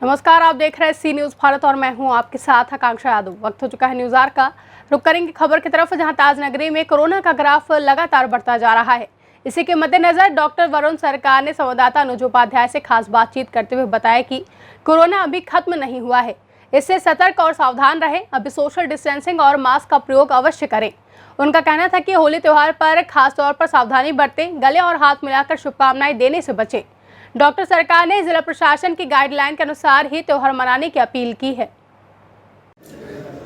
नमस्कार, आप देख रहे हैं सी न्यूज़ भारत और मैं हूं आपके साथ आकांक्षा यादव। वक्त हो चुका है न्यूज़ आर का। रुक करेंगे खबर की तरफ, जहां ताज नगरी में कोरोना का ग्राफ लगातार बढ़ता जा रहा है। इसी के मद्देनजर डॉक्टर वरुण सरकार ने संवाददाता अनुज उपाध्याय से खास बातचीत करते हुए बताया कि कोरोना अभी खत्म नहीं हुआ है, इससे सतर्क और सावधान रहें। अभी सोशल डिस्टेंसिंग और मास्क का प्रयोग अवश्य करें। उनका कहना था कि होली त्योहार पर खास तौर पर सावधानी बरतें, गले और हाथ मिलाकर शुभकामनाएं देने से बचें। डॉक्टर सरकार ने जिला प्रशासन की गाइडलाइन के अनुसार ही त्योहार मनाने की अपील की है।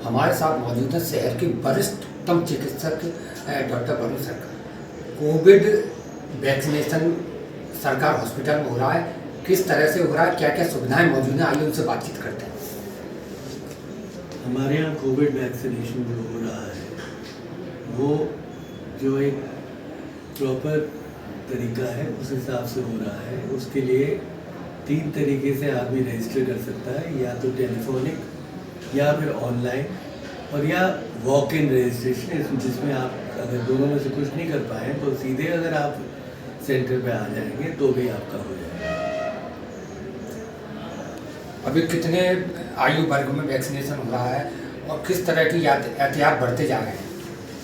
हमारे साथ मौजूद है शहर के वरिष्ठतम चिकित्सक डॉक्टर वरुण सरकार। कोविड वैक्सीनेशन सरकार हॉस्पिटल में हो रहा है, किस तरह से हो रहा है, क्या क्या सुविधाएं मौजूद हैं, आइए उनसे बातचीत करते हैं। हमारे यहाँ कोविड वैक्सीनेशन जो हो रहा है वो जो एक प्रॉपर तरीका है उस हिसाब से हो रहा है। उसके लिए 3 तरीके से आदमी रजिस्टर कर सकता है, या तो टेलीफोनिक या फिर ऑनलाइन और या वॉक इन रजिस्ट्रेशन, जिसमें आप अगर दोनों में से कुछ नहीं कर पाए तो सीधे अगर आप सेंटर पे आ जाएंगे तो भी आपका हो जाएगा। अभी कितने आयु वर्ग में वैक्सीनेशन हो रहा है और किस तरह की एहतियात बढ़ते जा रहे हैं?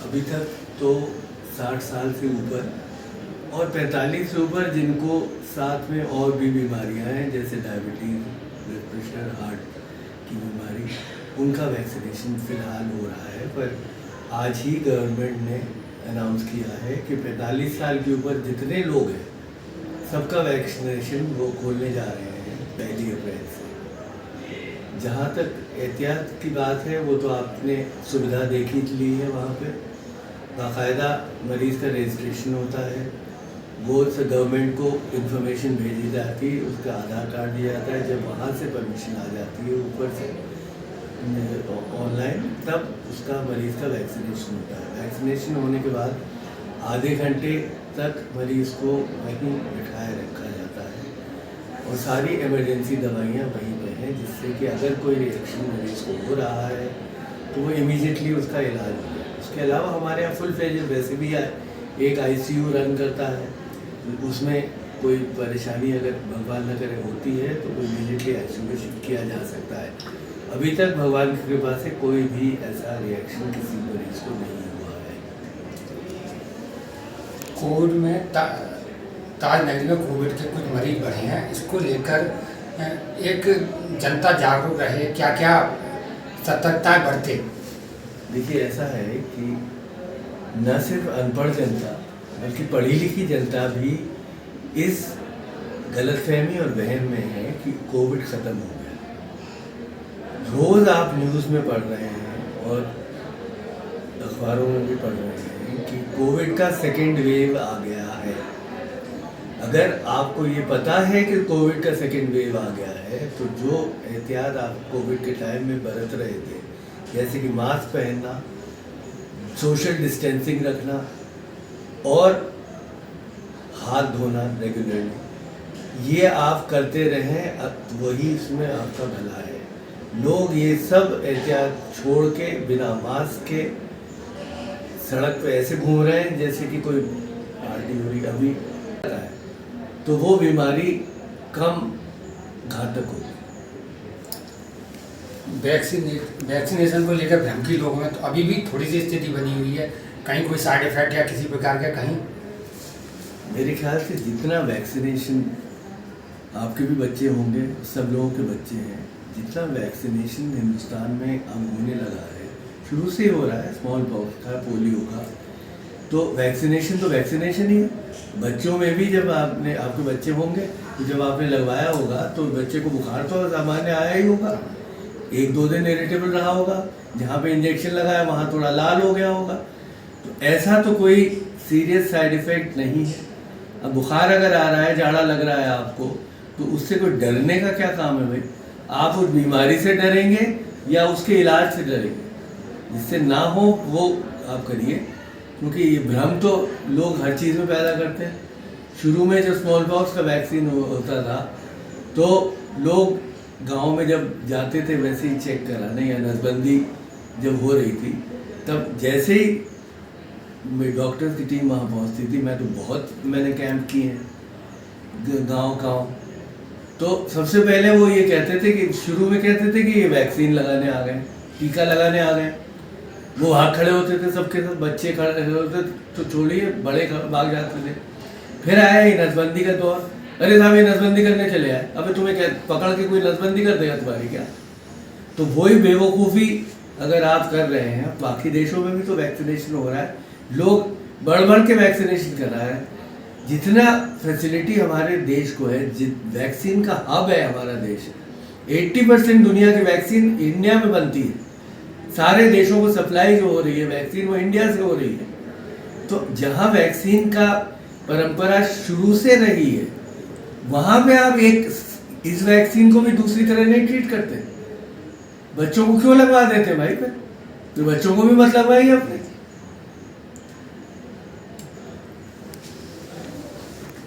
अभी तक तो 60 साल से ऊपर और 45 से ऊपर जिनको साथ में और भी बीमारियां हैं जैसे डायबिटीज़, ब्लड प्रेशर, हार्ट की बीमारी, उनका वैक्सीनेशन फ़िलहाल हो रहा है। पर आज ही गवर्नमेंट ने अनाउंस किया है कि 45 साल के ऊपर जितने लोग हैं सबका वैक्सीनेशन वो खोलने जा रहे हैं 1 अप्रैल से। जहाँ तक एहतियात की बात है वो तो आपने सुविधा देखी ली है। वहाँ पे बाकायदा मरीज़ का रजिस्ट्रेशन होता है, वो से गवर्नमेंट को इन्फॉर्मेशन भेजी जाती है, उसका आधार कार्ड दिया जाता है। जब वहाँ से परमिशन आ जाती है ऊपर से ऑनलाइन, तब उसका मरीज़ का वैक्सीनेशन होता है। वैक्सीनेशन होने के बाद आधे घंटे तक मरीज़ को वहीं बिठाए रखा जाता है और सारी इमरजेंसी दवाइयाँ वहीं पर हैं, जिससे कि अगर कोई रिएक्शन मरीज़ को हो रहा है तो वो इमीडिएटली उसका इलाज हो जाए। उसके अलावा हमारे यहाँ फुल फ्लेज वैसे भी एक ICU रन करता है, उसमें कोई परेशानी अगर भगवान न करे होती है तो इमीडिएटली ICU में शिफ्ट किया जा सकता है। अभी तक भगवान की कृपा से कोई भी ऐसा रिएक्शन किसी मरीज को नहीं हुआ है। कोविड में ताज नगरी में कोविड के कुछ मरीज बढ़े हैं, इसको लेकर एक जनता जागरूक रहे, क्या क्या सतर्कता बरते? देखिए, ऐसा है कि न सिर्फ अनपढ़ जनता बल्कि पढ़ी लिखी जनता भी इस गलतफहमी और वहम में है कि कोविड ख़त्म हो गया। रोज़ आप न्यूज़ में पढ़ रहे हैं और अखबारों में भी पढ़ रहे हैं कि कोविड का सेकेंड वेव आ गया है। अगर आपको ये पता है कि कोविड का सेकेंड वेव आ गया है तो जो एहतियात आप कोविड के टाइम में बरत रहे थे, जैसे कि मास्क पहनना, सोशल डिस्टेंसिंग रखना और हाथ धोना रेगुलरली, ये आप करते रहें, वही इसमें आपका भला है। लोग ये सब एहतियात छोड़ के बिना मास्क के सड़क पे ऐसे घूम रहे हैं जैसे कि कोई पार्टी हो रही अभी है, तो वो बीमारी कम घातक होगी। वैक्सीनेशन को लेकर भ्रम की लोगों में तो अभी भी थोड़ी सी स्थिति बनी हुई है, कहीं कोई साइड इफेक्ट या किसी प्रकार का कहीं? मेरे ख्याल से जितना वैक्सीनेशन, आपके भी बच्चे होंगे, सब लोगों के बच्चे हैं, जितना वैक्सीनेशन हिंदुस्तान में अब होने लगा है, शुरू से हो रहा है, स्मॉल पॉक्स का, पोलियो का, तो वैक्सीनेशन ही है। बच्चों में भी जब आपके बच्चे होंगे तो जब आपने लगवाया होगा तो बच्चे को बुखार तो सामान्य आया ही होगा, 1-2 दिन इरिटेबल रहा होगा, जहाँ पे इंजेक्शन लगाया वहाँ थोड़ा लाल हो गया होगा, तो ऐसा तो कोई सीरियस साइड इफ़ेक्ट नहीं है। अब बुखार अगर आ रहा है, जाड़ा लग रहा है आपको, तो उससे कोई डरने का क्या काम है भाई? आप उस बीमारी से डरेंगे या उसके इलाज से डरेंगे? जिससे ना हो वो आप करिए, क्योंकि ये भ्रम तो लोग हर चीज़ में पैदा करते हैं। शुरू में जब स्मॉल पॉक्स का वैक्सीन होता था तो लोग गांव में जब जाते थे वैसे ही चेक कराने, या नसबंदी जब हो रही थी तब जैसे ही डॉक्टर्स की टीम वहाँ पहुँचती थी, मैंने कैंप किए हैं गांव-गांव, तो सबसे पहले वो ये कहते थे कि शुरू में कहते थे कि ये वैक्सीन लगाने आ गए, टीका लगाने आ गए। वो वहाँ खड़े होते थे सबके साथ, बच्चे खड़े होते तो छोड़िए बड़े भाग जाते थे। फिर आया ये नसबंदी का दौर, अरे साहब ये नसबंदी करने चले आए, अबे तुम्हें क्या पकड़ के कोई नसबंदी कर देगा तुम्हारी क्या? तो वही बेवकूफ़ी अगर आप कर रहे हैं, बाकी देशों में भी तो वैक्सीनेशन हो रहा है, लोग बढ़ बढ़ के वैक्सीनेशन कर रहा है। जितना फैसिलिटी हमारे देश को है, वैक्सीन का हब है हमारा देश, 80% दुनिया की वैक्सीन इंडिया में बनती है। सारे देशों को सप्लाई जो हो रही है वैक्सीन वो इंडिया से हो रही है। तो जहाँ वैक्सीन का परंपरा शुरू से रही है, वहाँ पे आप इस वैक्सीन को भी दूसरी तरह नहीं ट्रीट करते। बच्चों को क्यों लगवा देते हैं भाई पे? तो बच्चों को भी मत लगवाइए अपने।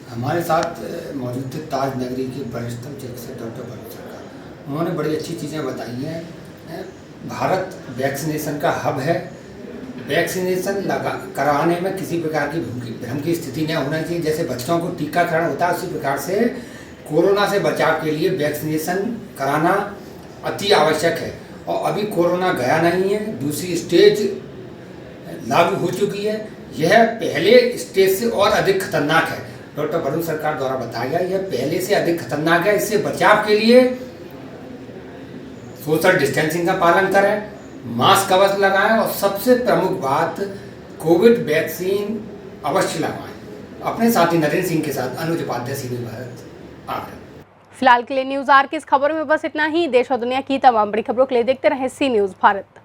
हमारे साथ मौजूद थे ताज नगरी के वरिष्ठतम चिकित्सक डॉक्टर वरुण सरकार। उन्होंने बड़ी अच्छी चीज़ें बताई हैं। भारत वैक्सीनेशन का हब है। वैक्सीनेशन कराने में किसी प्रकार की भ्रम की स्थिति नहीं होना चाहिए। जैसे बच्चों को टीकाकरण होता है, उसी प्रकार से कोरोना से बचाव के लिए वैक्सीनेशन कराना अति आवश्यक है। और अभी कोरोना गया नहीं है, दूसरी स्टेज लागू हो चुकी है। यह पहले स्टेज से और अधिक खतरनाक है। डॉक्टर वरुण सरकार द्वारा बताया गया यह पहले से अधिक खतरनाक है। इससे बचाव के लिए सोशल डिस्टेंसिंग का पालन करें, मास्क अवश्य लगाएं और सबसे प्रमुख बात कोविड वैक्सीन अवश्य लगवाएं। अपने साथी नरेंद्र सिंह के साथ अनुज उपाध्याय, सी न्यूज़ भारत, आगरा। फिलहाल के लिए न्यूज़ आर की इस खबर में बस इतना ही। देश और दुनिया की तमाम बड़ी खबरों के लिए देखते रहें सी न्यूज़ भारत।